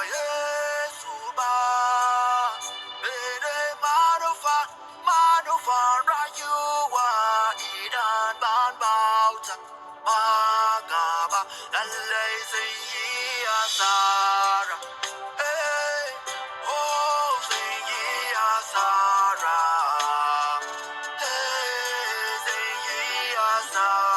Yesu ba Bere manufa rayuwa idan ban bauta Magaba lallai zai yi asara Oh zai yi asara Zai yi asara